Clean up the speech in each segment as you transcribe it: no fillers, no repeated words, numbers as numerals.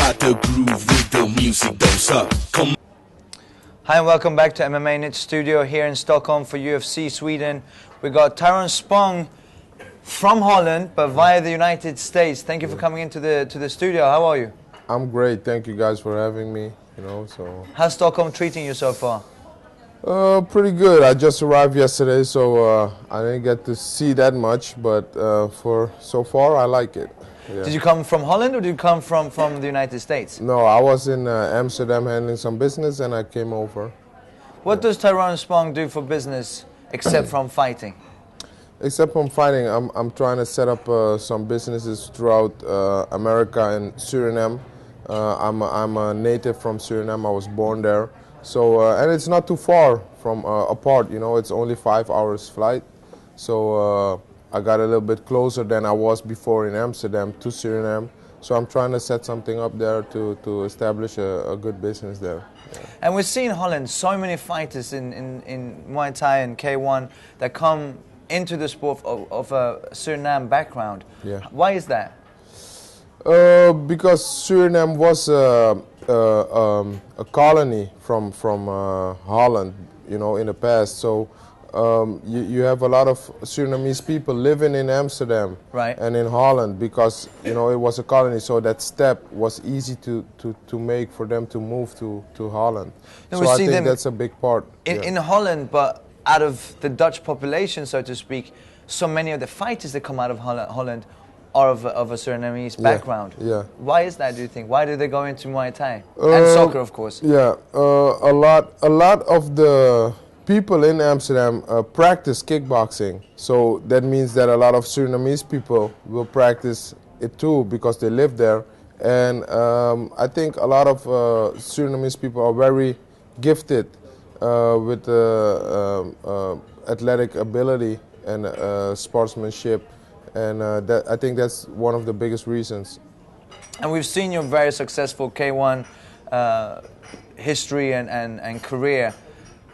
got the groove with the music, don't suck. Come. Hi and welcome back to MMAnytt studio here in Stockholm for UFC Sweden. We got Tyrone Spong from Holland, but via the United States. Thank you for coming into the studio. How are you? I'm great. Thank you guys for having me. How's Stockholm treating you so far? Pretty good. I just arrived yesterday, so I didn't get to see that much, but for so far, I like it. Yeah. Did you come from Holland or did you come from the United States? No, I was in Amsterdam handling some business, and I came over. What does Tyrone Spong do for business except from fighting? Except from fighting, I'm trying to set up some businesses throughout America and Suriname. I'm a native from Suriname. I was born there. So and it's not too far from apart. It's only 5 hours flight. So I got a little bit closer than I was before in Amsterdam to Suriname. So I'm trying to set something up there to establish a good business there. Yeah. And we're seeing in Holland so many fighters in Muay Thai and K1 that come into the sport of a Suriname background. Yeah. Why is that? Because Suriname was a colony from Holland, in the past. So you have a lot of Surinamese people living in Amsterdam, right, and in Holland because it was a colony. So that step was easy to make for them to move to Holland. No, so I think that's a big part. In Holland, but out of the Dutch population, so to speak, so many of the fighters that come out of Holland are of a Surinamese background. Yeah. Why is that, do you think? Why do they go into Muay Thai? And soccer, of course. Yeah, a lot of the people in Amsterdam practice kickboxing. So that means that a lot of Surinamese people will practice it too because they live there. And I think a lot of Surinamese people are very gifted with athletic ability and sportsmanship. And I think that's one of the biggest reasons. And we've seen your very successful K1 history and career.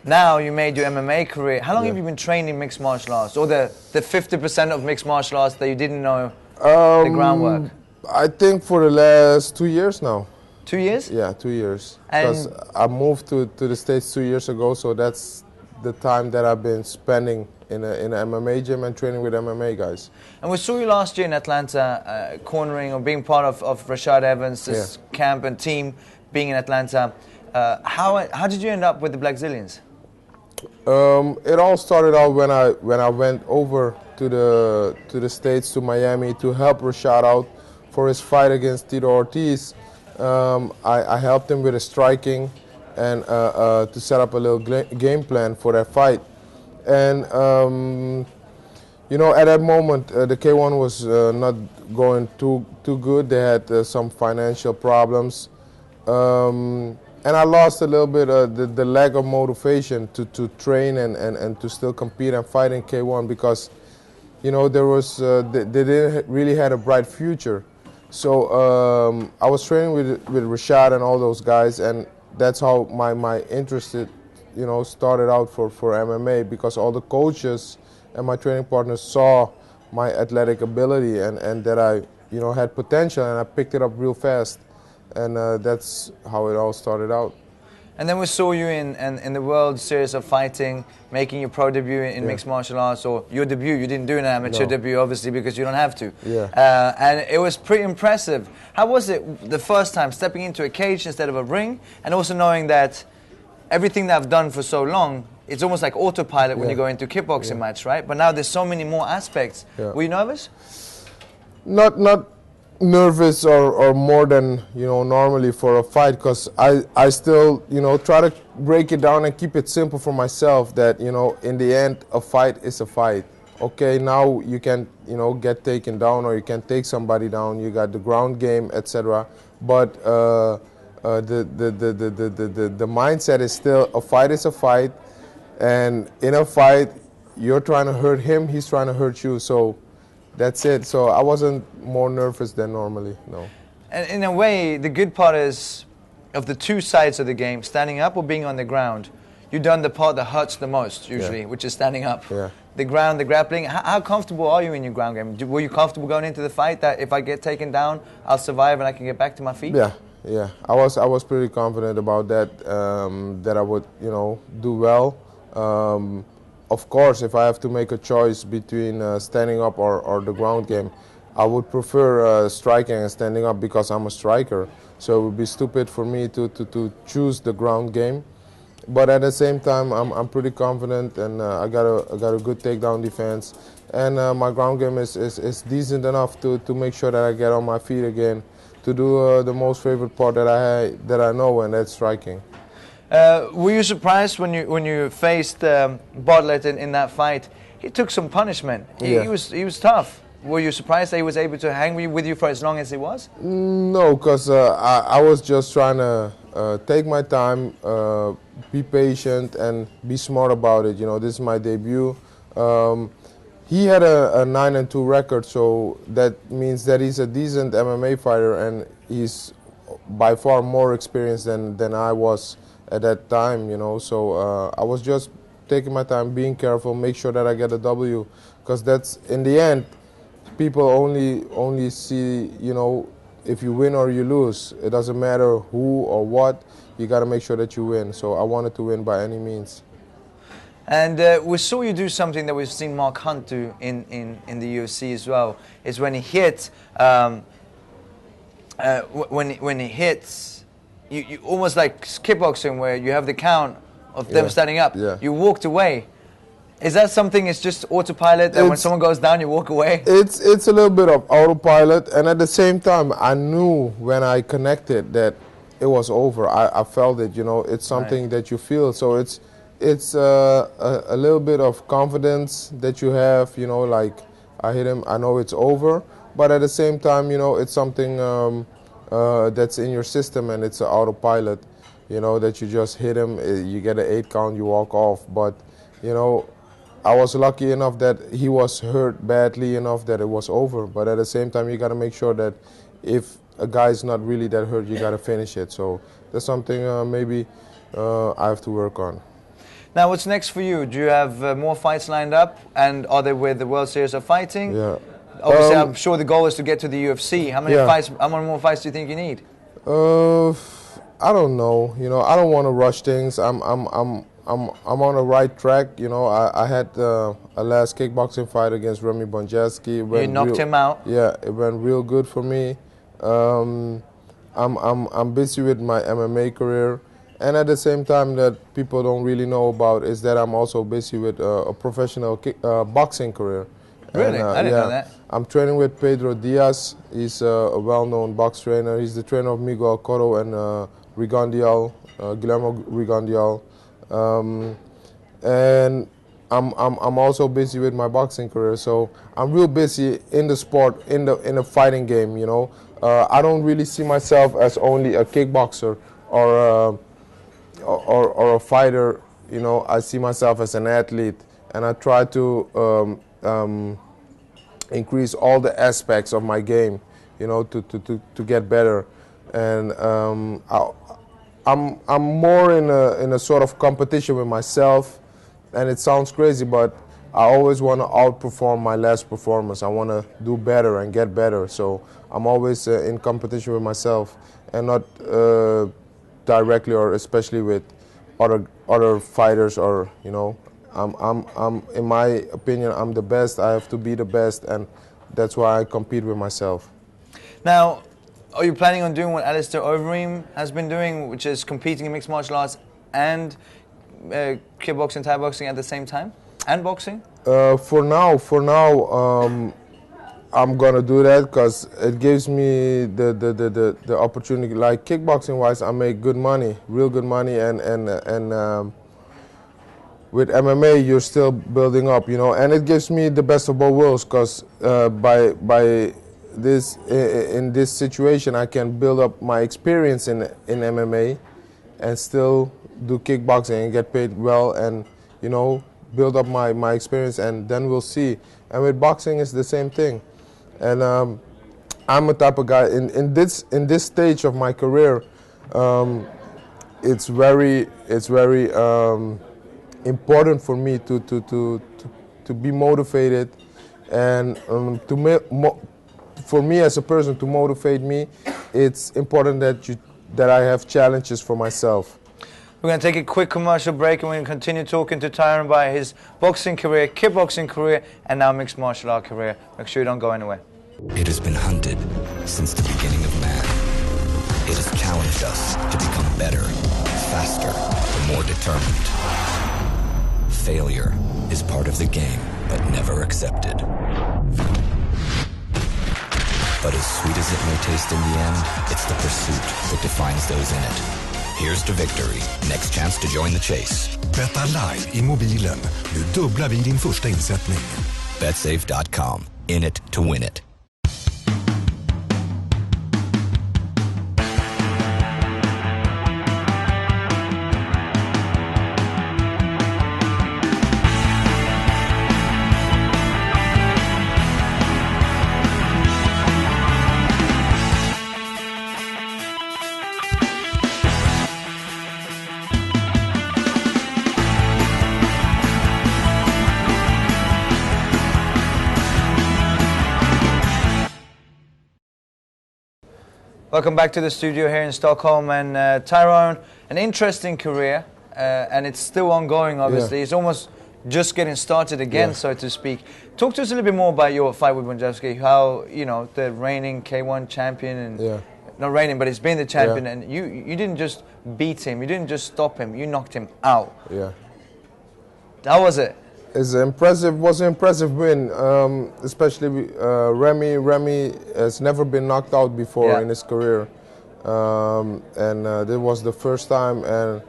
Now you made your MMA career. How long have you been training mixed martial arts? Or the 50% of mixed martial arts that you didn't know the groundwork? I think for the last 2 years now. 2 years? Yeah, 2 years. Because I moved to the States 2 years ago, so that's the time that I've been spending in an MMA gym and training with MMA guys. And we saw you last year in Atlanta cornering or being part of Rashad Evans' camp and team being in Atlanta. How did you end up with the Black Zillions? It all started out when I went over to the States, to Miami, to help Rashad out for his fight against Tito Ortiz. I helped him with his striking and to set up a little game plan for that fight. And at that moment, the K1 was not going too good. They had some financial problems. And I lost a little bit the lack of motivation to train and to still compete and fight in K1 because, there was they didn't really had a bright future. So I was training with Rashad and all those guys, and that's how my interest started out for MMA because all the coaches and my training partners saw my athletic ability and that I had potential, and I picked it up real fast. And that's how it all started out. And then we saw you in the World Series of Fighting, making your pro debut in mixed martial arts, or your debut. You didn't do an amateur debut, obviously, because you don't have to. Yeah. And it was pretty impressive. How was it the first time stepping into a cage instead of a ring, and also knowing that everything that I've done for so long, it's almost like autopilot when you go into a kickboxing match, right? But now there's so many more aspects. Yeah. Were you nervous? Not nervous or more than normally for a fight, because I still try to break it down and keep it simple for myself that in the end a fight is a fight. Okay, now you can get taken down or you can take somebody down, you got the ground game, etc. But the mindset is still a fight is a fight, and in a fight you're trying to hurt him, he's trying to hurt you, so that's it. So I wasn't more nervous than normally, no. And in a way, the good part is, of the two sides of the game, standing up or being on the ground, you've done the part that hurts the most, usually, which is standing up. Yeah. The ground, the grappling, how comfortable are you in your ground game? Were you comfortable going into the fight that if I get taken down, I'll survive and I can get back to my feet? Yeah, yeah. I was pretty confident about that. That I would, do well. Of course, if I have to make a choice between standing up or the ground game, I would prefer striking and standing up because I'm a striker. So it would be stupid for me to choose the ground game. But at the same time, I'm pretty confident, and I got a good takedown defense, and my ground game is decent enough to make sure that I get on my feet again, to do the most favorite part that I know, and that's striking. Were you surprised when you faced Bartlett in that fight? He took some punishment. Yeah. He was tough. Were you surprised that he was able to hang with you for as long as he was? No, because I was just trying to take my time, be patient, and be smart about it. This is my debut. He had a 9-2 record, so that means that he's a decent MMA fighter, and he's by far more experienced than I was at that time. So I was just taking my time, being careful, make sure that I get a W, because that's in the end. People only see, if you win or you lose. It doesn't matter who or what. You got to make sure that you win. So I wanted to win by any means. And we saw you do something that we've seen Mark Hunt do in the UFC as well. Is when he hits, when he hits, you almost like kickboxing where you have the count of them standing up. Yeah. You walked away. Is that something? It's just autopilot, and when someone goes down, you walk away. It's a little bit of autopilot, and at the same time, I knew when I connected that it was over. I felt it. It's something that you feel. So it's a little bit of confidence that you have. Like I hit him, I know it's over. But at the same time, it's something that's in your system, and it's an autopilot. That you just hit him, you get an 8 count, you walk off. But I was lucky enough that he was hurt badly enough that it was over. But at the same time, you got to make sure that if a guy's not really that hurt, you got to finish it. So that's something maybe I have to work on. Now, what's next for you? Do you have more fights lined up? And are they with the World Series of Fighting? Yeah. Obviously, I'm sure the goal is to get to the UFC. How many more fights do you think you need? I don't know. I don't want to rush things. I'm on the right track. I had a last kickboxing fight against Remy Bonjeski. You knocked him out. Yeah, it went real good for me. I'm busy with my MMA career, and at the same time that people don't really know about is that I'm also busy with a professional boxing career. Really? And, I didn't know that. I'm training with Pedro Diaz. He's a well-known box trainer. He's the trainer of Miguel Cotto and Guillermo Rigondeal. And I'm also busy with my boxing career, so I'm real busy in the sport, in the fighting game. I don't really see myself as only a kickboxer or a fighter. I see myself as an athlete, and I try to increase all the aspects of my game, to get better. And I'm more in a sort of competition with myself, and it sounds crazy, but I always want to outperform my last performance. I want to do better and get better. So I'm always in competition with myself, and not directly or especially with other fighters. Or I'm in my opinion, I'm the best. I have to be the best, and that's why I compete with myself. Now, are you planning on doing what Alistair Overeem has been doing, which is competing in mixed martial arts and kickboxing, Thai boxing at the same time, and boxing? For now, I'm gonna do that because it gives me the opportunity. Like kickboxing wise, I make good money, real good money, and with MMA, you're still building up, and it gives me the best of both worlds because by this in this situation, I can build up my experience in MMA and still do kickboxing and get paid well, and build up my experience, and then we'll see. And with boxing, it's the same thing. And I'm a type of guy in this stage of my career. It's very important for me to be motivated, and for me as a person to motivate me, it's important that that I have challenges for myself. We're going to take a quick commercial break and we're going to continue talking to Tyrone about his boxing career, kickboxing career, and now mixed martial art career. Make sure you don't go anywhere. It has been hunted since the beginning of man. It has challenged us to become better, faster, and more determined. Failure is part of the game, but never accepted. But as sweet as it may taste in the end, it's the pursuit that defines those in it. Here's to victory. Next chance to join the chase. Betta live i mobilen. Nu dubblar vi din första insättning. Betsafe.com. In it to win it. Welcome back to the studio here in Stockholm, and Tyrone, an interesting career, and it's still ongoing obviously. Yeah. It's almost just getting started again, so to speak. Talk to us a little bit more about your fight with Bonjavski, how, you know, the reigning K1 champion, and not reigning, but he's been the champion, and you didn't just beat him, you didn't just stop him, you knocked him out. Yeah. How was it? It's impressive. Was an impressive win, especially Remy. Remy has never been knocked out before in his career, and this was the first time, and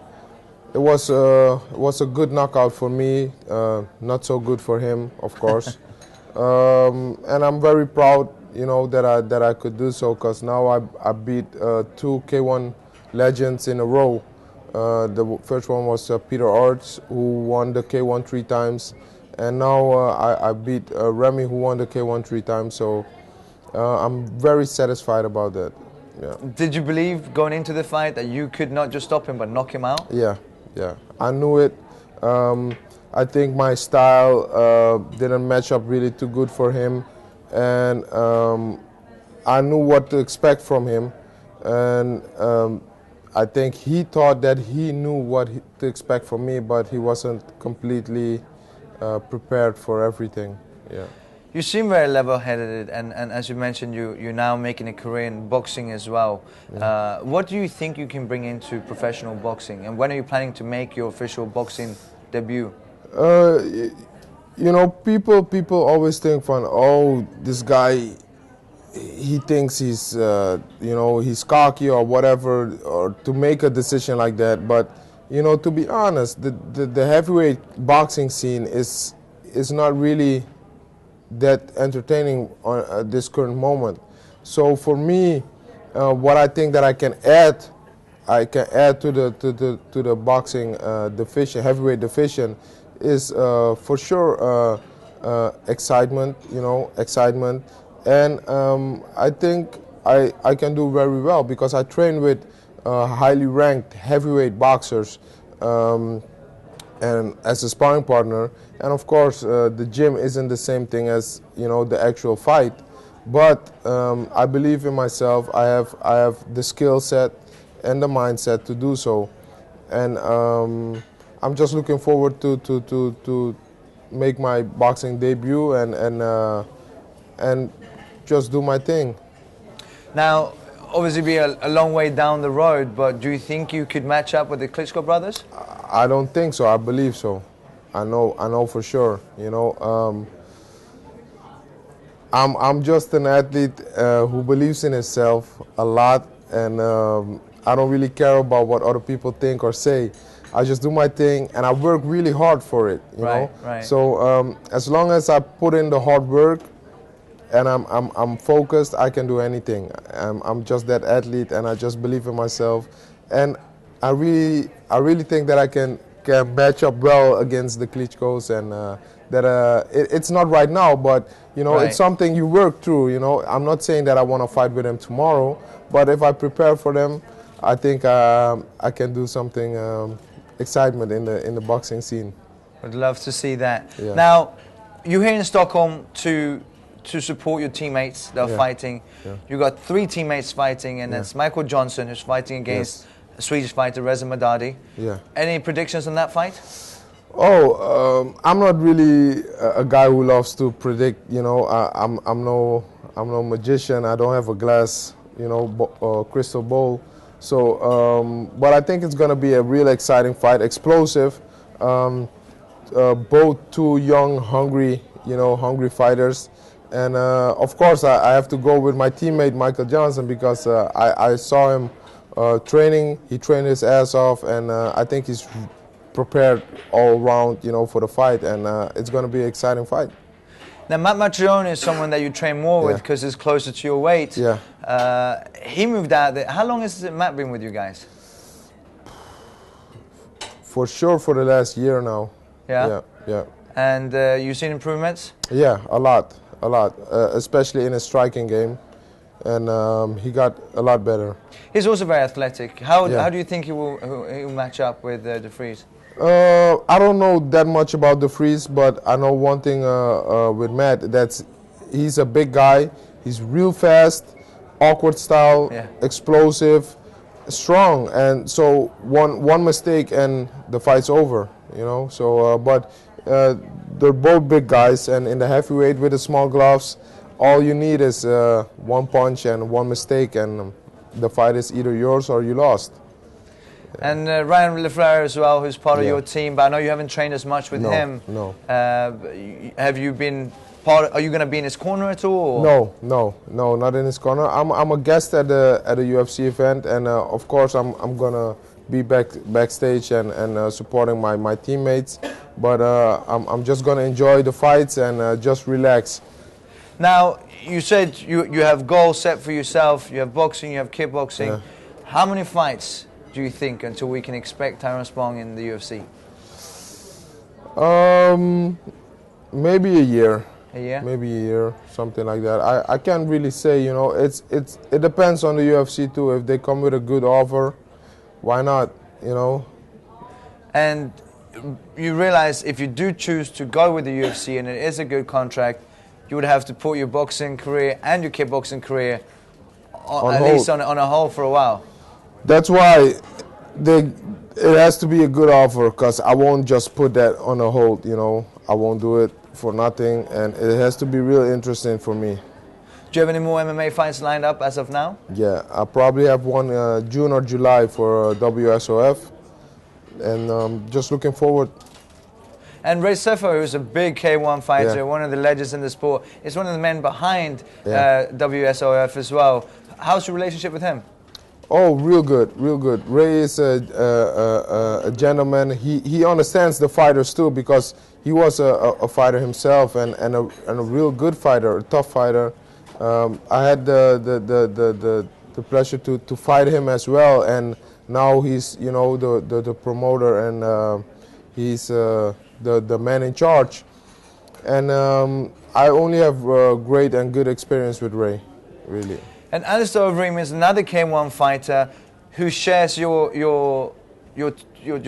it was a good knockout for me. Not so good for him, of course, and I'm very proud, you know, that I could do so, because now I beat two K1 legends in a row. The first one was Peter Arts, who won the K1 3 times, and now I beat Remy, who won the K1 3 times. So I'm very satisfied about that. Yeah. Did you believe going into the fight that you could not just stop him but knock him out? Yeah, I knew it. I think my style didn't match up really too good for him, and I knew what to expect from him, and I think he thought that he knew what to expect from me, but he wasn't completely prepared for everything. Yeah. You seem very level-headed, and as you mentioned, you're now making a career in boxing as well. Yeah. What do you think you can bring into professional boxing, and when are you planning to make your official boxing debut? You know, people always think, oh, this guy, he thinks he's, you know, he's cocky or whatever, or to make a decision like that. But, you know, to be honest, the heavyweight boxing scene is not really that entertaining on this current moment. So for me, what I think that I can add to the boxing division, heavyweight division, is for sure excitement. You know, excitement. And I think I can do very well, because I train with highly ranked heavyweight boxers and as a sparring partner. And of course, the gym isn't the same thing as, you know, the actual fight. But I believe in myself. I have the skill set and the mindset to do so. And I'm just looking forward to make my boxing debut and just do my thing. Now, obviously be a long way down the road, but do you think you could match up with the Klitschko brothers? I don't think so. I believe so. I know for sure. You know, I'm just an athlete who believes in himself a lot, and I don't really care about what other people think or say. I just do my thing, and I work really hard for it. You know. Right. So as long as I put in the hard work, and I'm focused, I can do anything. I'm just that athlete, and I just believe in myself, and I really think that I can match up well against the Klitschkos, and that it's not right now, but you know, it's something you work through. You know, I'm not saying that I want to fight with them tomorrow, but if I prepare for them, I think I can do something excitement in the boxing scene. I'd love to see that. Yeah. Now, you're here in Stockholm to to support your teammates that are Yeah. fighting. Yeah. You got 3 teammates fighting, and that's Michael Johnson, who's fighting against a Swedish fighter, Reza Madadi. Yeah. Any predictions on that fight? Oh, I'm not really a guy who loves to predict. You know, I'm no magician. I don't have a glass, you know, crystal ball. So, but I think it's gonna be a real exciting fight, explosive. Both two young, hungry fighters. And of course, I have to go with my teammate Michael Johnson because I saw him training. He trained his ass off, and I think he's prepared all around, you know, for the fight. And it's going to be an exciting fight. Now, Matt Matrione is someone that you train more with Yeah. because he's closer to your weight. Yeah. He moved out there. How long has Matt been with you guys? For sure, for the last year now. Yeah? Yeah. Yeah. And you've seen improvements? Yeah, a lot, especially in his striking game, and he got a lot better. He's also very athletic. How do you think he will match up with De Vries? I don't know that much about De Vries, but I know one thing with Matt, he's a big guy. He's real fast, awkward style, explosive, strong, and so one mistake and the fight's over. You know, so but they're both big guys, and in the heavyweight with the small gloves, all you need is one punch and one mistake, and the fight is either yours or you lost. And Ryan Lefleur as well, who's part of your team, but I know you haven't trained as much with him. No. Have you been are you going to be in his corner at all? Or? No, not in his corner. I'm a guest at a UFC event, and of course I'm gonna be backstage and supporting my teammates, but I'm just gonna enjoy the fights and just relax. Now, you said you have goals set for yourself. You have boxing, you have kickboxing. Yeah. How many fights do you think until we can expect Tyrone Spong in the UFC? Maybe a year. A year? Maybe a year, something like that. I can't really say. You know, it depends on the UFC too. If they come with a good offer, why not? You know. And you realize if you do choose to go with the UFC and it is a good contract, you would have to put your boxing career and your kickboxing career On at hold. least on a hold for a while. That's why it has to be a good offer, because I won't just put that on a hold. You know, I won't do it for nothing, and it has to be real interesting for me. Do you have any more MMA fights lined up as of now? Yeah, I probably have one June or July for WSOF, and just looking forward. And Ray Sefo, who's a big K1 fighter, one of the legends in the sport, is one of the men behind WSOF as well. How's your relationship with him? Oh, real good, real good. Ray is a gentleman. He understands the fighters too, because he was a fighter himself, and a real good fighter, a tough fighter. I had the pleasure to fight him as well, and now he's, you know, the promoter, and he's the man in charge. And I only have great and good experience with Ray, really. And Alistair Overeem is another K1 fighter who shares your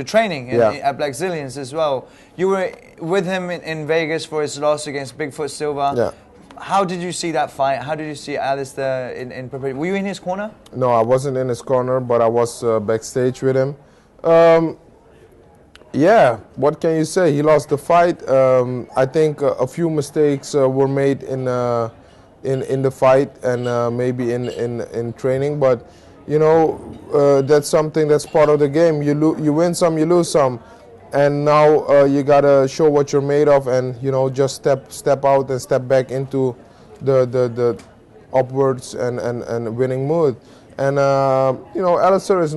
training at Black Zillions as well. You were with him in Vegas for his loss against Bigfoot Silva. Yeah. How did you see that fight? How did you see Alistair in preparation? Were you in his corner? No, I wasn't in his corner, but I was backstage with him. Yeah, what can you say? He lost the fight. I think a few mistakes were made in the fight, and maybe in training, but you know, that's something that's part of the game. You win some, you lose some, and now you gotta show what you're made of, and you know, just step out and step back into the upwards and winning mood. And you know, Alistair is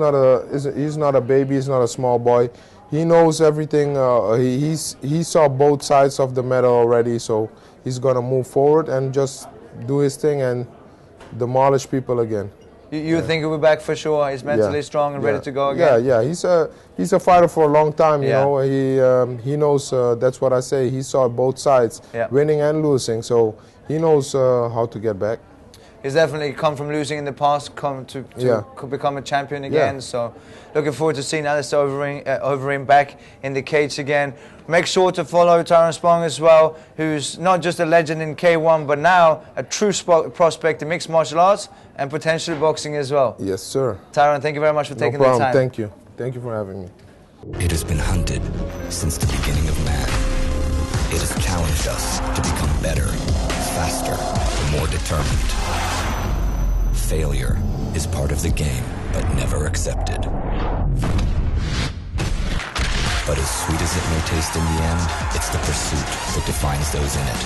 he's not a baby, he's not a small boy. He knows everything. He saw both sides of the medal already, so he's gonna move forward and just do his thing and demolish people again. You think he'll be back for sure? He's mentally strong and ready to go again? Yeah. He's a fighter for a long time, you know. He knows, that's what I say, he saw both sides, winning and losing, so he knows how to get back. he's definitely come from losing in the past, could become a champion again. So looking forward to seeing Alistair Overeem back in the cage again. Make sure to follow Tyrone Spong as well, who's not just a legend in K1, but now a true prospect in mixed martial arts and potentially boxing as well. Yes, sir. Tyrone, thank you very much for taking the time. Thank you. Thank you for having me. It has been hunted since the beginning of man. It has challenged us to become better, faster, and more determined. Failure is part of the game, but never accepted. But as sweet as it may taste in the end, it's the pursuit that defines those in it.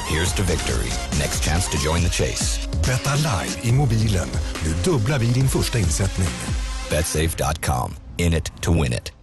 Here's to victory. Next chance to join the chase. Betta live i mobilen. Nu dubblar vi din första insättning. betsafe.com. In it to win it.